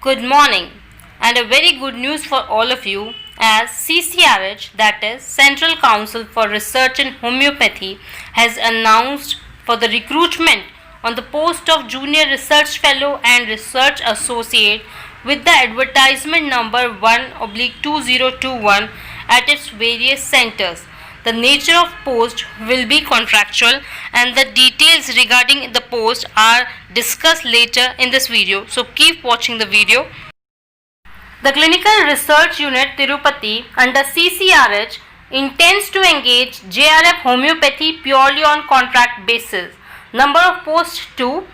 Good morning, and a very good news for all of you as CCRH, that is Central Council for Research in Homeopathy, has announced for the recruitment on the post of Junior Research Fellow and Research Associate with the advertisement number 1/2021 at its various centers. The nature of post will be contractual and the details regarding the post are discussed later in this video. So keep watching the video. The Clinical Research Unit Tirupati under CCRH intends to engage JRF Homeopathy purely on contract basis. Number of posts 2.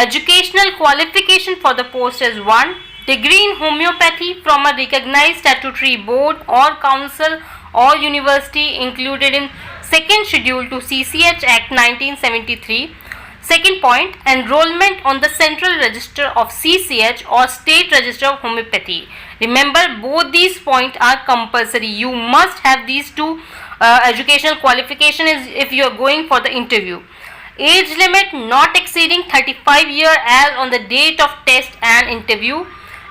Educational qualification for the post is 1. Degree in homeopathy from a recognized statutory board or council or university included in second schedule to CCH Act 1973. Second point, enrollment on the central register of CCH or state register of homeopathy. Remember, both these points are compulsory. You must have these two educational qualification if you are going for the interview. Age limit not exceeding 35 years as on the date of test and interview.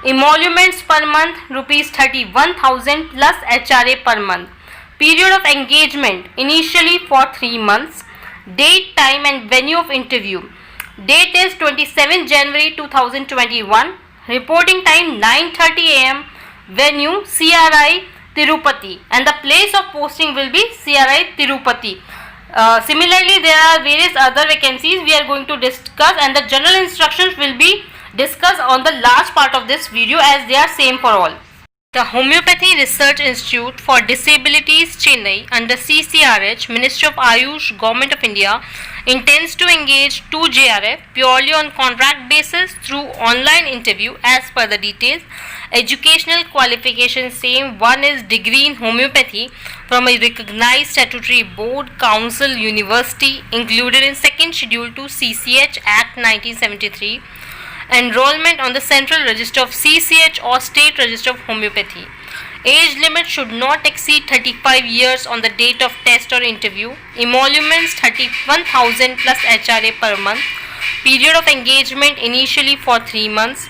Emoluments per month rupees 31,000 plus HRA per month. Period of engagement initially for 3 months. Date, time and venue of interview. Date is 27 January 2021. Reporting time 9:30 am. Venue CRI Tirupati and the place of posting will be CRI Tirupati. Similarly, there are various other vacancies we are going to discuss and the general instructions will be discussed on the last part of this video as they are same for all. The Homeopathy Research Institute for Disabilities Chennai under CCRH, Ministry of Ayush, Government of India intends to engage 2 JRF purely on contract basis through online interview as per the details. Educational qualification same. One is degree in homeopathy from a recognized statutory board, council, university included in second schedule to CCH Act 1973. Enrollment on the central register of CCH or state register of homeopathy. Age limit should not exceed 35 years on the date of test or interview. Emoluments 31,000 plus HRA per month. Period of engagement initially for 3 months.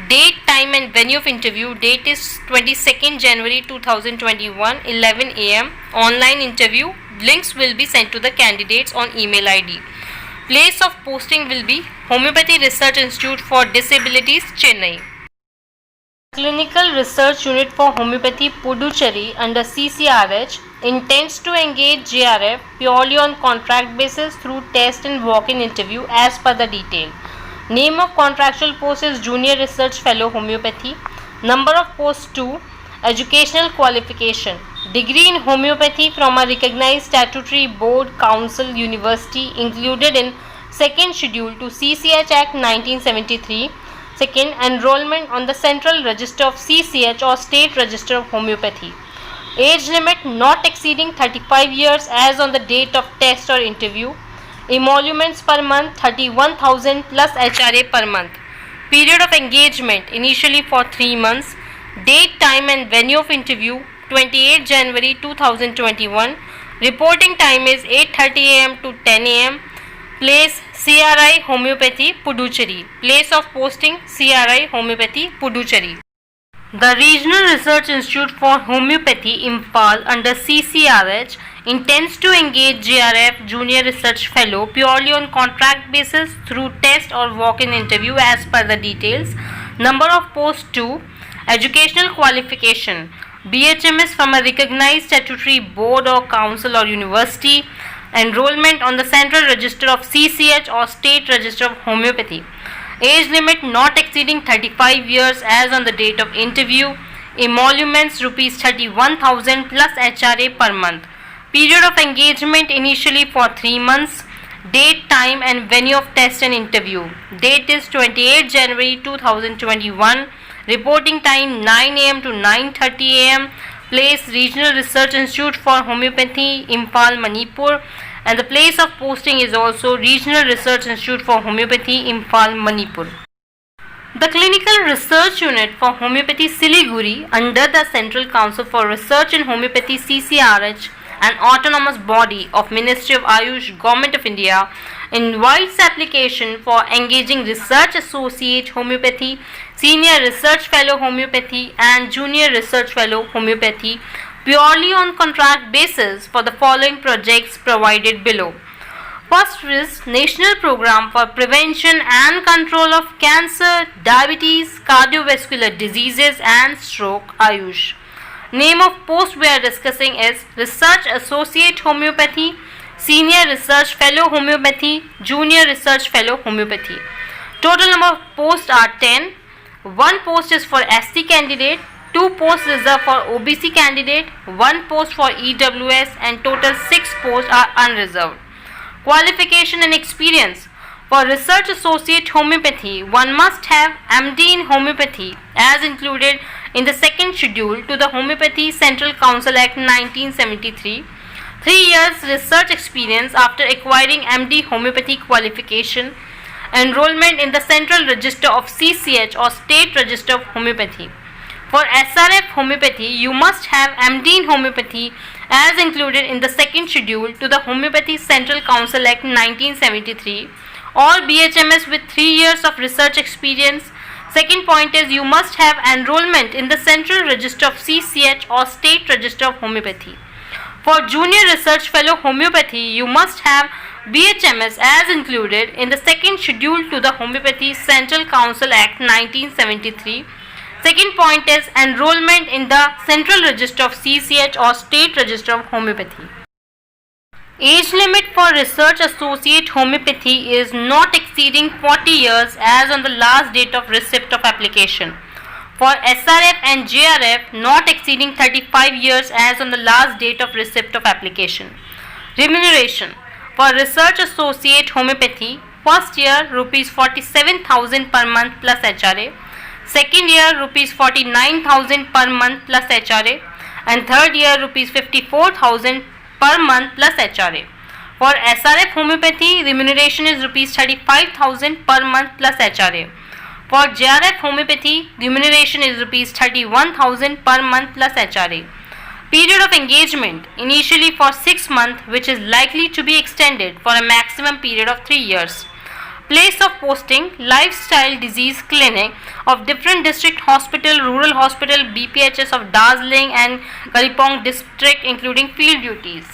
Date, time and venue of interview. Date is 22nd January 2021, 11 am. Online interview. Links will be sent to the candidates on email ID. Place of posting will be Homeopathy Research Institute for Disabilities, Chennai. Clinical Research Unit for Homeopathy, Puducherry under CCRH intends to engage JRF purely on contract basis through test and walk-in interview as per the detail. Name of contractual post is Junior Research Fellow Homeopathy. Number of posts 2. Educational qualification. Degree in homeopathy from a recognized statutory board, council, university included in second schedule to CCH Act 1973. Second, enrollment on the central register of CCH or state register of homeopathy. Age limit not exceeding 35 years as on the date of test or interview. Emoluments per month 31,000 plus HRA per month. Period of engagement initially for 3 months. Date, time and venue of interview 28 January 2021. Reporting time is 8:30 am to 10 am. Place CRI Homeopathy, Puducherry. Place of posting CRI Homeopathy, Puducherry. The Regional Research Institute for Homeopathy, Imphal under CCRH intends to engage JRF Junior Research Fellow purely on contract basis through test or walk-in interview as per the details. Number of posts 2. Educational qualification. BHMS from a recognized statutory board or council or university. Enrollment on the central register of CCH or state register of homeopathy. Age limit not exceeding 35 years as on the date of interview. Emoluments rupees 31,000 plus HRA per month. Period of engagement initially for 3 months. Date, time and venue of test and interview. Date is 28 January 2021. Reporting time 9 am to 9:30 am. Place Regional Research Institute for Homeopathy, Imphal, Manipur. And the place of posting is also Regional Research Institute for Homeopathy, Imphal, Manipur. The Clinical Research Unit for Homeopathy, Siliguri under the Central Council for Research in Homeopathy, CCRH, an autonomous body of Ministry of Ayush, Government of India, invites application for engaging Research Associate Homeopathy, Senior Research Fellow Homeopathy and Junior Research Fellow Homeopathy purely on contract basis for the following projects provided below. First is National Program for Prevention and Control of Cancer, Diabetes, Cardiovascular Diseases and Stroke, Ayush. Name of post we are discussing is Research Associate Homeopathy, Senior Research Fellow Homeopathy, Junior Research Fellow Homeopathy. Total number of posts are 10. One post is for SC candidate, 2 posts reserved for OBC candidate, 1 post for EWS and total 6 posts are unreserved. Qualification and experience. For Research Associate Homeopathy, one must have MD in Homeopathy as included in the second schedule to the Homeopathy Central Council Act 1973. 3 years research experience after acquiring MD Homeopathy qualification. Enrollment in the Central Register of CCH or State Register of Homeopathy. For SRF Homeopathy, you must have MD in Homeopathy as included in the second schedule to the Homeopathy Central Council Act 1973. All BHMS with 3 years of research experience. Second point is you must have enrollment in the Central Register of CCH or State Register of Homeopathy. For Junior Research Fellow Homeopathy, you must have BHMS as included in the second schedule to the Homeopathy Central Council Act 1973. Second point is enrollment in the Central Register of CCH or State Register of Homeopathy. Age limit for Research Associate Homeopathy is not exceeding 40 years as on the last date of receipt of application. For SRF and JRF, not exceeding 35 years as on the last date of receipt of application. Remuneration. For Research Associate Homeopathy, first year Rs 47,000 per month plus HRA. Second year Rs 49,000 per month plus HRA and third year Rs 54,000 per month plus HRA. For SRF Homeopathy, remuneration is Rs 35,000 per month plus HRA. For JRF Homeopathy, remuneration is Rs 31,000 per month plus HRA. Period of engagement initially for 6 months, which is likely to be extended for a maximum period of 3 years. Place of posting, Lifestyle Disease Clinic of different district hospital, rural hospital, BPHS of Darjeeling and Kalipong district including field duties.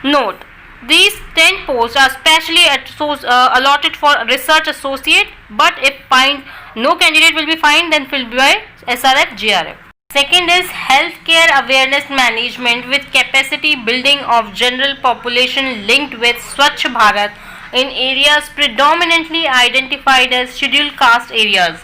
Note, these 10 posts are specially allotted for research associate, but if no candidate will be fined, then will be by SRF, JRF. Second is healthcare awareness management with capacity building of general population linked with Swachh Bharat in areas predominantly identified as scheduled caste areas.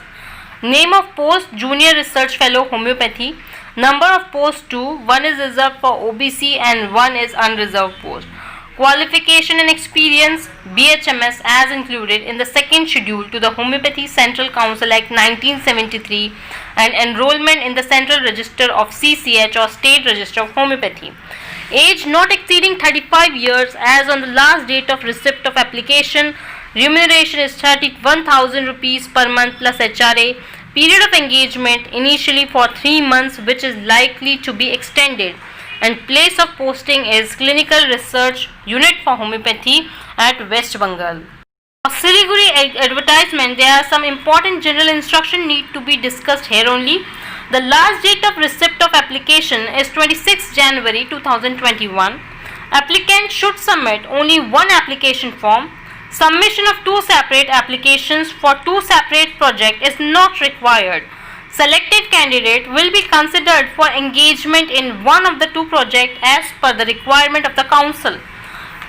Name of post Junior Research Fellow Homeopathy. Number of posts 2, 1 is reserved for OBC and 1 is unreserved post. Qualification and experience BHMS as included in the second schedule to the Homeopathy Central Council Act 1973 and enrollment in the Central Register of CCH or State Register of Homeopathy. Age not exceeding 35 years as on the last date of receipt of application. Remuneration is 31,000 rupees per month plus HRA. Period of engagement initially for 3 months, which is likely to be extended. And place of posting is Clinical Research Unit for Homeopathy at West Bengal. For Siliguri advertisement, there are some important general instruction need to be discussed here only. The last date of receipt of application is 26 January 2021. Applicant should submit only one application form. Submission of 2 separate applications for 2 separate projects is not required. Selected candidate will be considered for engagement in one of the 2 projects as per the requirement of the council.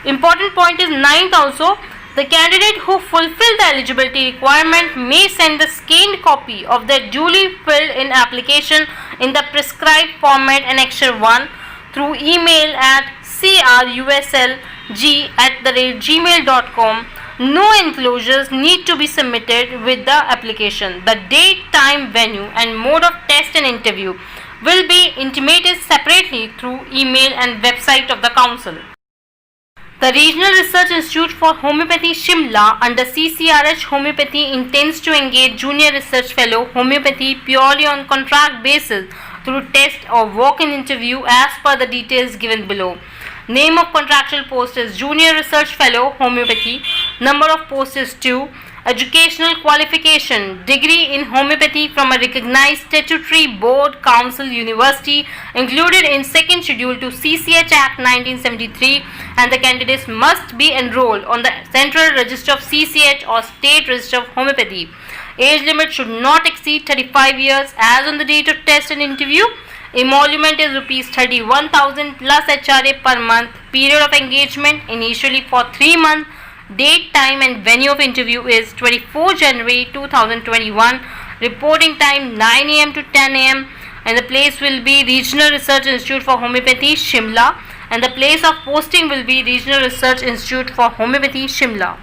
Important point is 9th also. The candidate who fulfill the eligibility requirement may send the scanned copy of their duly filled in application in the prescribed format annexure 1 through email at cruslg@gmail.com. No enclosures need to be submitted with the application. The date, time, venue and mode of test and interview will be intimated separately through email and website of the council. The Regional Research Institute for Homeopathy Shimla under CCRH Homeopathy intends to engage Junior Research Fellow Homeopathy purely on contract basis through test or walk-in interview as per the details given below. Name of contractual post is Junior Research Fellow, Homeopathy. Number of posts is 2. Educational qualification, degree in homeopathy from a recognized statutory board, council, university, included in second schedule to CCH Act 1973, and the candidates must be enrolled on the central register of CCH or state register of homeopathy. Age limit should not exceed 35 years as on the date of test and interview. Emolument is rupees 31,000 plus HRA per month. Period of engagement initially for 3 months. Date, time and venue of interview is 24 January 2021. Reporting time 9 am to 10 am, and the place will be Regional Research Institute for Homeopathy, Shimla, and the place of posting will be Regional Research Institute for Homeopathy, Shimla.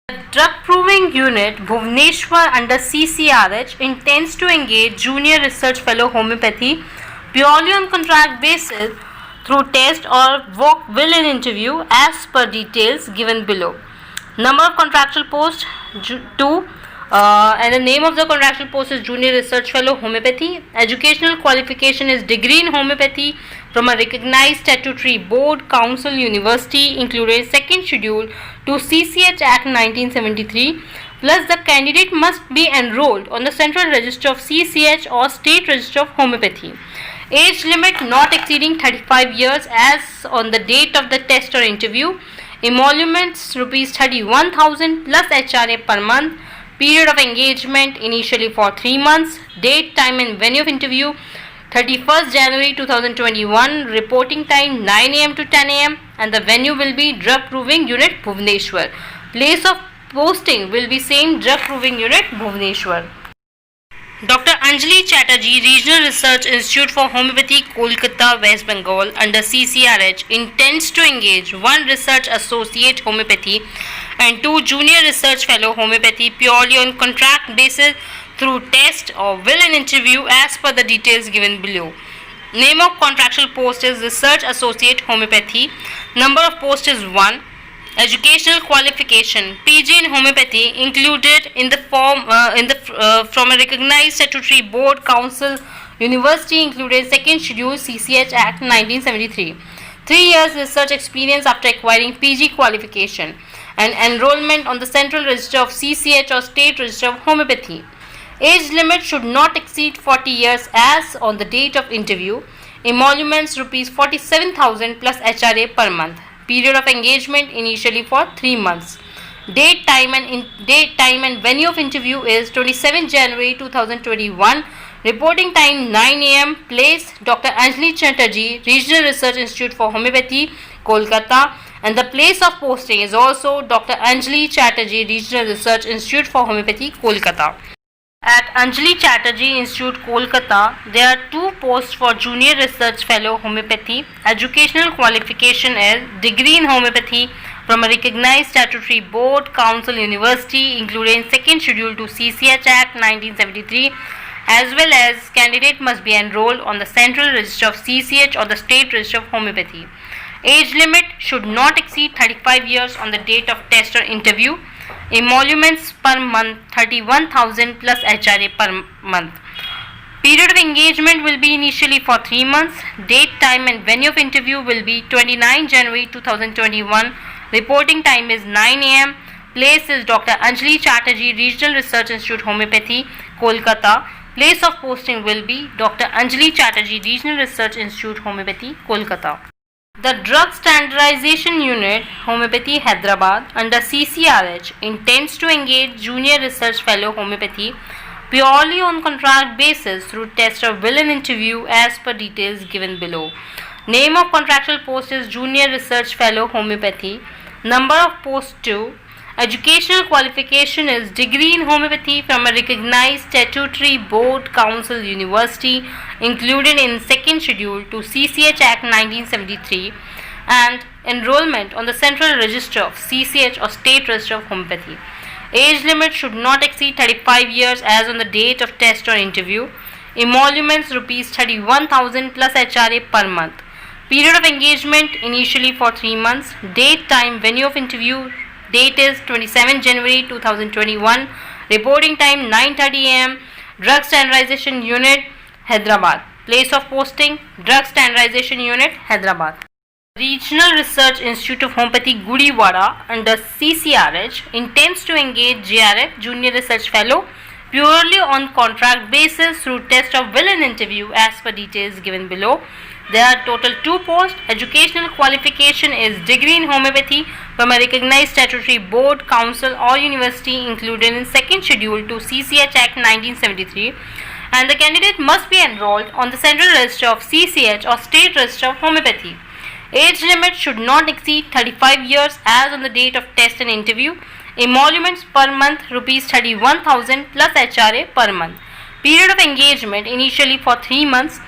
The Drug Proving Unit, Bhubaneswar under CCRH intends to engage Junior Research Fellow Homeopathy purely on contract basis through test or walk-in interview as per details given below. Number of contractual posts 2, and the name of the contractual post is Junior Research Fellow, Homeopathy. Educational qualification is degree in homeopathy from a recognized statutory board, council, university, including second schedule to CCH Act 1973. Plus, the candidate must be enrolled on the central register of CCH or state register of homeopathy. Age limit not exceeding 35 years as on the date of the test or interview. Emoluments rupees 31,000 plus HRA per month. Period of engagement initially for 3 months. Date, time and venue of interview 31st January 2021. Reporting time 9 am to 10 am, and the venue will be Drug Proving Unit, Bhubaneswar. Place of posting will be same Drug Proving Unit, Bhubaneswar. Dr. Anjali Chatterjee, Regional Research Institute for Homeopathy, Kolkata, West Bengal, under CCRH, intends to engage 1 Research Associate Homeopathy and 2 Junior Research Fellow Homeopathy purely on contract basis through test or will-in interview as per the details given below. Name of contractual post is Research Associate Homeopathy. Number of posts is 1. Educational qualification, PG in homeopathy, included in the form from a recognized statutory board, council, university, included second schedule CCH Act 1973. 3 years research experience after acquiring PG qualification, and enrollment on the central register of CCH or state register of homeopathy. Age limit should not exceed 40 years as on the date of interview. Emoluments rupees 47,000 plus HRA per month. Period of engagement initially for 3 months. Date, time and venue of interview is 27 January 2021. Reporting time 9 am. Place Dr. Anjali Chatterjee, Regional Research Institute for Homeopathy, Kolkata, and the place of posting is also Dr. Anjali Chatterjee, Regional Research Institute for Homeopathy, Kolkata. At Anjali Chatterjee Institute, Kolkata, there are 2 posts for Junior Research Fellow Homeopathy. Educational qualification is degree in homeopathy from a recognized statutory board, council, university, including second schedule to CCH Act 1973, as well as candidate must be enrolled on the central register of CCH or the state register of homeopathy. Age limit should not exceed 35 years on the date of test or interview. Emoluments per month 31,000 plus HRA per month. Period of engagement will be initially for 3 months. Date, time and venue of interview will be 29 January 2021. Reporting time is 9 am. Place is Dr. Anjali Chatterjee, Regional Research Institute Homeopathy, Kolkata. Place of posting will be Dr. Anjali Chatterjee, Regional Research Institute Homeopathy, Kolkata. The Drug Standardization Unit, Homeopathy, Hyderabad, under CCRH, intends to engage Junior Research Fellow Homeopathy purely on contract basis through test or will-in interview as per details given below. Name of contractual post is Junior Research Fellow Homeopathy. Number of posts 2. Educational qualification is degree in homeopathy from a recognized statutory board, council, university, included in second schedule to CCH Act 1973, and enrollment on the central register of CCH or state register of homeopathy. Age limit should not exceed 35 years as on the date of test or interview. Emoluments rupees 31,000 plus HRA per month. Period of engagement initially for 3 months. Date, time, venue of interview. Date is 27 January 2021. Reporting time 9:30 am. Drug Standardization Unit, Hyderabad. Place of posting Drug Standardization Unit, Hyderabad. Regional Research Institute of Homeopathy Gudivada under CCRH intends to engage JRF Junior Research Fellow purely on contract basis through test of will and interview as per details given below. There are total 2 posts. Educational qualification is degree in homeopathy from a recognized statutory board, council or university included in second schedule to CCH Act 1973, and the candidate must be enrolled on the central register of CCH or state register of homeopathy. Age limit should not exceed 35 years as on the date of test and interview. Emoluments per month Rs 31,000 plus HRA per month. Period of engagement initially for 3 months.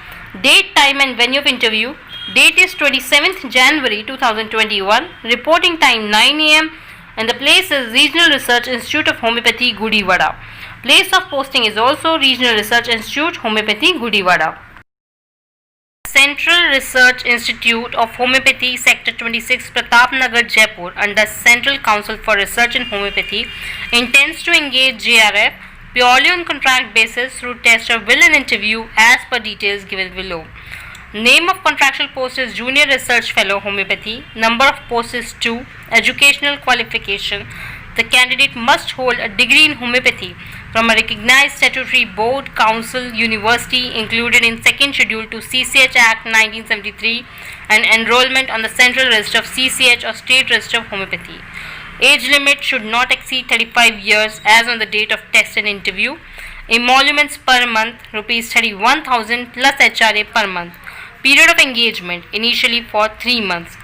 Date, time and venue of interview. Date is 27th January 2021. Reporting time 9 am and the place is Regional Research Institute of Homeopathy Gudivada. Place of posting is also Regional Research Institute Homeopathy Gudivada. Central Research Institute of Homeopathy Sector 26 Pratapnagar Jaipur under Central Council for Research in Homeopathy intends to engage JRF purely on contract basis through test of will and interview as per details given below. Name of contractual post is Junior Research Fellow Homeopathy. Number of posts is 2. Educational qualification. The candidate must hold a degree in homeopathy from a recognized statutory board, council, university included in second schedule to CCH Act 1973 and enrollment on the central register of CCH or state register of homeopathy. Age limit should not exceed 35 years as on the date of test and interview. Emoluments per month Rs 31,000 plus HRA per month. Period of engagement initially for 3 months.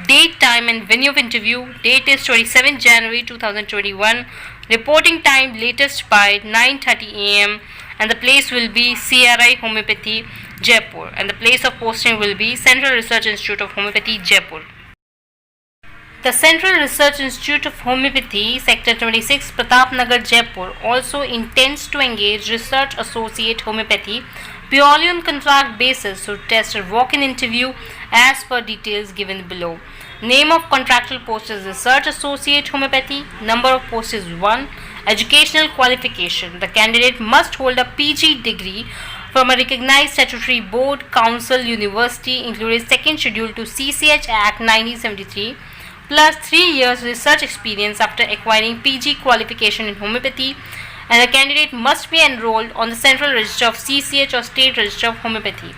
Date, time and venue of interview. Date is 27 January 2021. Reporting time latest by 9:30 am and the place will be CRI Homeopathy Jaipur and the place of posting will be Central Research Institute of Homeopathy Jaipur. The Central Research Institute of Homeopathy Sector 26 Pratapnagar Jaipur also intends to engage Research Associate Homeopathy purely on contract basis through test or walk-in interview as per details given below. Name of contractual post is Research Associate Homeopathy. Number of posts is 1. Educational qualification. The candidate must hold a PG degree from a recognized statutory board, council, university including second schedule to CCH Act 1973 plus 3 years research experience after acquiring PG qualification in homeopathy, and the candidate must be enrolled on the central register of CCH or state register of homeopathy.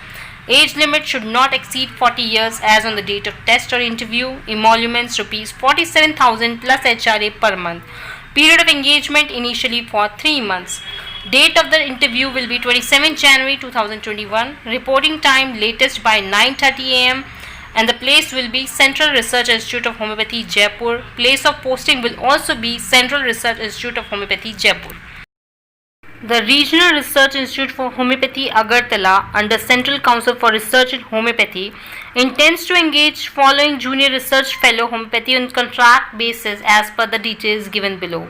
Age limit should not exceed 40 years as on the date of test or interview. Emoluments Rs 47,000 plus HRA per month. Period of engagement initially for 3 months. Date of the interview will be 27 January 2021. Reporting time latest by 9:30 am and the place will be Central Research Institute of Homeopathy Jaipur. Place of posting will also be Central Research Institute of Homeopathy Jaipur. The Regional Research Institute for Homeopathy Agartala under Central Council for Research in Homeopathy intends to engage following Junior Research Fellow Homeopathy on contract basis as per the details given below.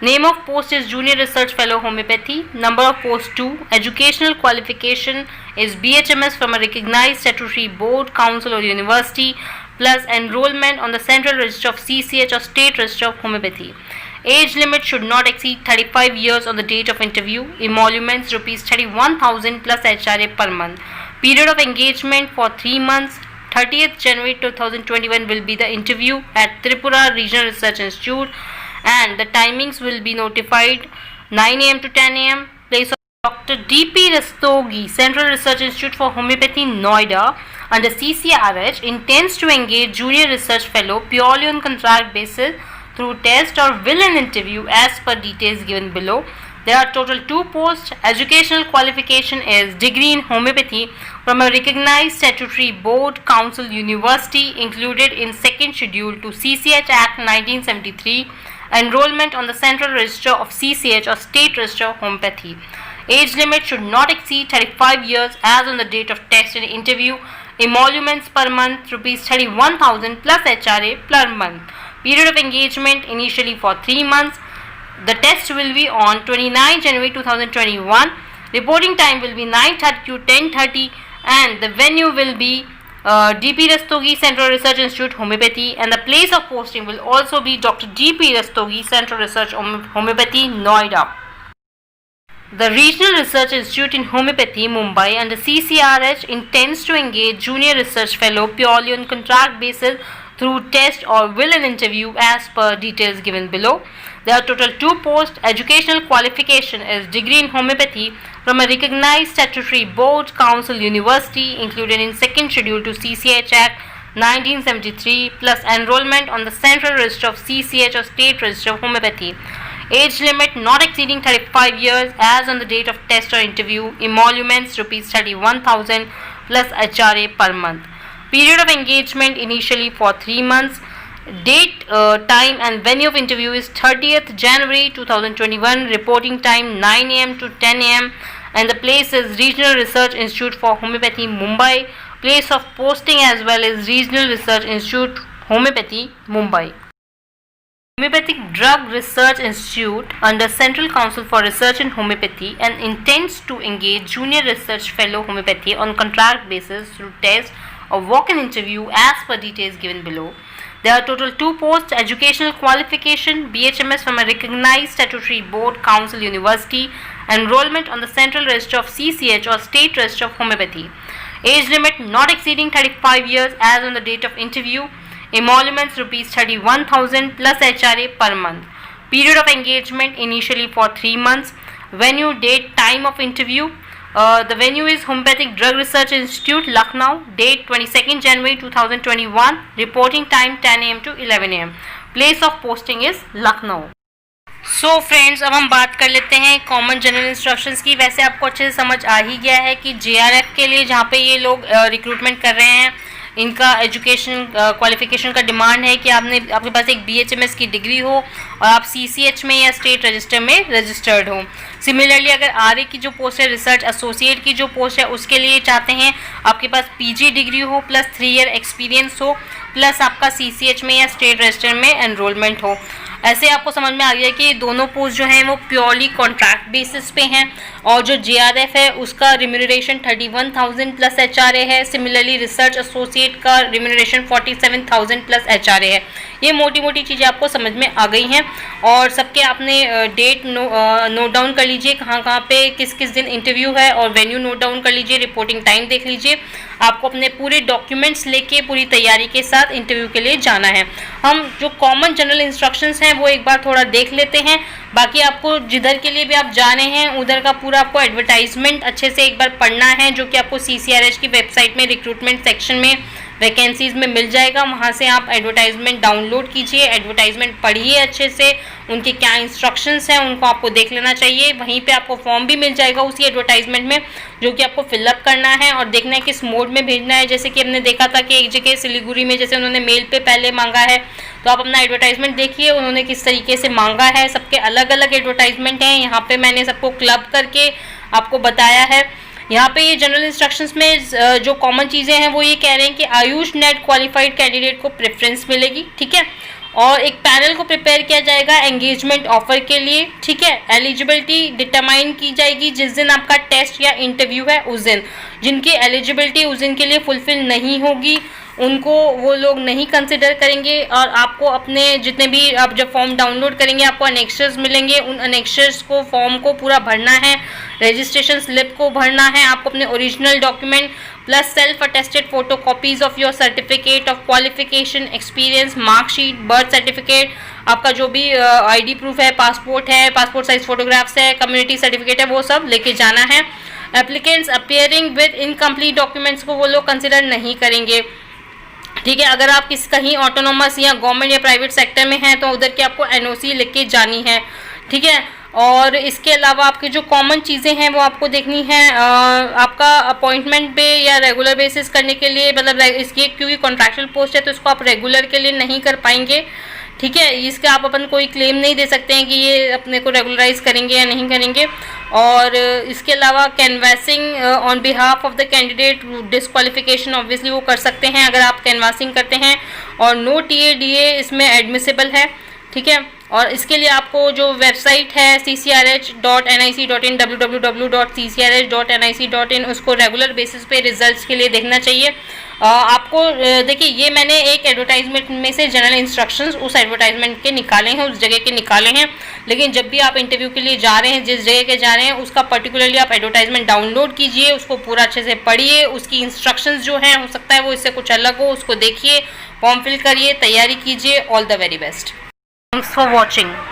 Name of post is Junior Research Fellow Homeopathy. Number of posts 2. Educational qualification is BHMS from a recognized statutory board, council or university plus enrollment on the central register of CCH or state register of homeopathy. Age limit should not exceed 35 years on the date of interview. Emoluments Rs 31,000 plus HRA per month. Period of engagement for 3 months. 30th January 2021 will be the interview at Tripura Regional Research Institute and the timings will be notified 9 am to 10 am. Place of Dr. D.P. Rastogi, Central Research Institute for Homeopathy, Noida under CCRH intends to engage Junior Research Fellow purely on contract basis through test or will and interview as per details given below. There are total 2 posts. Educational qualification is degree in homeopathy from a recognized statutory board, council, university included in second schedule to CCH Act 1973. Enrollment on the central register of CCH or state register of homeopathy. Age limit should not exceed 35 years as on the date of test and interview. Emoluments per month Rs 31,000 plus HRA per month. Period of engagement initially for 3 months. The test will be on 29 January 2021. Reporting time will be 9:30 to 10:30 and the venue will be D.P. Rastogi, Central Research Institute Homeopathy, and the place of posting will also be Dr. D.P. Rastogi, Central Research Homeopathy, Noida. The Regional Research Institute in Homeopathy, Mumbai, under CCRH intends to engage junior research fellow purely on contract basis through test or will-in interview as per details given below. There are total 2 posts. Educational qualification is degree in homeopathy from a recognized statutory board, council, university included in second schedule to CCH Act 1973 plus enrollment on the central register of CCH or state register of homeopathy. Age limit not exceeding 35 years as on the date of test or interview. Emoluments rupees 31,000 plus HRA per month. Period of engagement initially for 3 months. Date, time and venue of interview is 30th January 2021. Reporting time 9 am to 10 am. And the place is Regional Research Institute for Homeopathy, Mumbai. Place of posting as well as Regional Research Institute, Homeopathy, Mumbai. Homeopathic Drug Research Institute under Central Council for Research in Homeopathy and intends to engage junior research fellow homeopathy on contract basis through test or walk-in interview as per details given below. There are total 2 posts. Educational qualification BHMS from a recognized statutory board, council, university. Enrollment on the central register of CCH or state register of homeopathy. Age limit not exceeding 35 years as on the date of interview. Emoluments rupees 31,000 plus HRA per month. Period of engagement initially for 3 months. Venue, date, time of interview. The venue is Homeopathic Drug Research Institute, Lucknow. Date 22nd January 2021. Reporting time 10 am to 11 am. Place of posting is Lucknow. So friends, अब हम बात कर लेते हैं common general instructions की। वैसे आपको अच्छे से समझ आ ही गया है कि JRF के लिए जहाँ पे ये लोग रिक्रूटमेंट कर रहे हैं, इनका एजुकेशन क्वालिफिकेशन का डिमांड है कि आपके पास एक BHMS की डिग्री हो और आप CCH में या स्टेट रजिस्टर में रजिस्टर्ड हो। सिमिलरली अगर RA की जो पोस्ट है, रिसर्च एसोसिएट की जो पोस्ट है, उसके लिए चाहते हैं आपके पास PG डिग्री हो प्लस 3 ईयर एक्सपीरियंस हो प्लस आपका CCH में या स्टेट रजिस्टर में एनरोलमेंट हो। ऐसे आपको समझ में आ गया कि दोनों पोस्ट जो हैं वो प्योरली कॉन्ट्रैक्ट बेसिस पे हैं और जो JRF है उसका रिम्यूनरेशन 31,000 प्लस HRA है। सिमिलरली रिसर्च एसोसिएट का रिम्यूनरेशन 47,000 प्लस HRA है। ये मोटी मोटी चीज़ें आपको समझ में आ गई हैं और सबके आपने डेट नोट डाउन कर लीजिए, कहाँ पे किस किस दिन इंटरव्यू है और वेन्यू नोट डाउन कर लीजिए, रिपोर्टिंग टाइम देख लीजिए। आपको अपने पूरे डॉक्यूमेंट्स लेके पूरी तैयारी के साथ इंटरव्यू के लिए जाना है। हम जो कॉमन जनरल इंस्ट्रक्शंस हैं वो एक बार थोड़ा देख लेते हैं। बाकी आपको जिधर के लिए भी आप जा रहे हैं उधर का पूरा आपको एडवर्टाइजमेंट अच्छे से एक बार पढ़ना है, जो कि आपको CCRH की वेबसाइट में रिक्रूटमेंट सेक्शन में वैकेंसीज़ में मिल जाएगा। वहाँ से आप एडवर्टाइजमेंट डाउनलोड कीजिए, एडवर्टाइजमेंट पढ़िए अच्छे से, उनके क्या इंस्ट्रक्शंस हैं उनको आपको देख लेना चाहिए। वहीं पे आपको फॉर्म भी मिल जाएगा उसी एडवर्टाइजमेंट में, जो कि आपको फिलअप करना है और देखना है किस मोड में भेजना है। जैसे कि हमने देखा था कि एक जगह सिलीगुड़ी में जैसे उन्होंने मेल पे पहले मांगा है, तो आप अपना एडवर्टाइजमेंट देखिए उन्होंने किस तरीके से मांगा है। सबके अलग अलग एडवर्टाइजमेंट हैं, यहाँ पे मैंने सबको क्लब करके आपको बताया है। यहाँ पे ये जनरल इंस्ट्रक्शंस में जो कॉमन चीज़ें हैं वो ये कह रहे हैं कि आयुष नेट क्वालिफाइड कैंडिडेट को प्रेफरेंस मिलेगी, ठीक है, और एक पैनल को प्रिपेयर किया जाएगा एंगेजमेंट ऑफर के लिए, ठीक है। एलिजिबिलिटी डिटरमाइन की जाएगी जिस दिन आपका टेस्ट या इंटरव्यू है उस दिन। जिनकी एलिजिबिलिटी उस दिन के लिए फुलफिल नहीं होगी उनको वो लोग नहीं कंसिडर करेंगे और आपको अपने जितने भी आप जब फॉर्म डाउनलोड करेंगे आपको अनेक्शर्स मिलेंगे, उन अनेक्शर्स को फॉर्म को पूरा भरना है, रजिस्ट्रेशन स्लिप को भरना है, आपको अपने original document plus self attested photo copies of your certificate of qualification, experience, marksheet, birth certificate, आपका जो भी ID प्रूफ है, पासपोर्ट साइज फोटोग्राफ्स है, कम्युनिटी सर्टिफिकेट है, वो सब लेके जाना है। Applicants appearing with incomplete documents को वो लोग कंसिडर नहीं करेंगे, ठीक है। अगर आप कहीं ऑटोनोमस या गवर्नमेंट या प्राइवेट सेक्टर में हैं तो उधर की आपको NOC लेके जानी है, ठीक है। और इसके अलावा आपकी जो कॉमन चीज़ें हैं वो आपको देखनी है। आपका अपॉइंटमेंट पे या रेगुलर बेसिस करने के लिए, मतलब इसकी क्योंकि कॉन्ट्रैक्चुअल पोस्ट है तो इसको आप रेगुलर के लिए नहीं कर पाएंगे, ठीक है। इसका आप अपन कोई क्लेम नहीं दे सकते हैं कि ये अपने को रेगुलराइज करेंगे या नहीं करेंगे। और इसके अलावा canvassing on behalf of the candidate, disqualification obviously वो कर सकते हैं अगर आप कैनवासिंग करते हैं, और नो TA DA इसमें एडमिसिबल है, ठीक है। और इसके लिए आपको जो वेबसाइट है ccrh.nic.in www.ccrh.nic.in उसको रेगुलर बेसिस पे रिजल्ट्स के लिए देखना चाहिए। आपको देखिए, ये मैंने एक एडवर्टाइजमेंट में से जनरल इंस्ट्रक्शंस उस एडवर्टाइजमेंट के निकाले हैं, उस जगह के निकाले हैं। लेकिन जब भी आप इंटरव्यू के लिए जा रहे हैं, जिस जगह के जा रहे हैं, उसका पर्टिकुलरली आप एडवर्टाइजमेंट डाउनलोड कीजिए, उसको पूरा अच्छे से पढ़िए, उसकी इंस्ट्रक्शंस जो हैं हो सकता है वो इससे कुछ अलग हो, उसको देखिए, फॉर्म फिल करिए, तैयारी कीजिए। All the very best. Thanks for watching.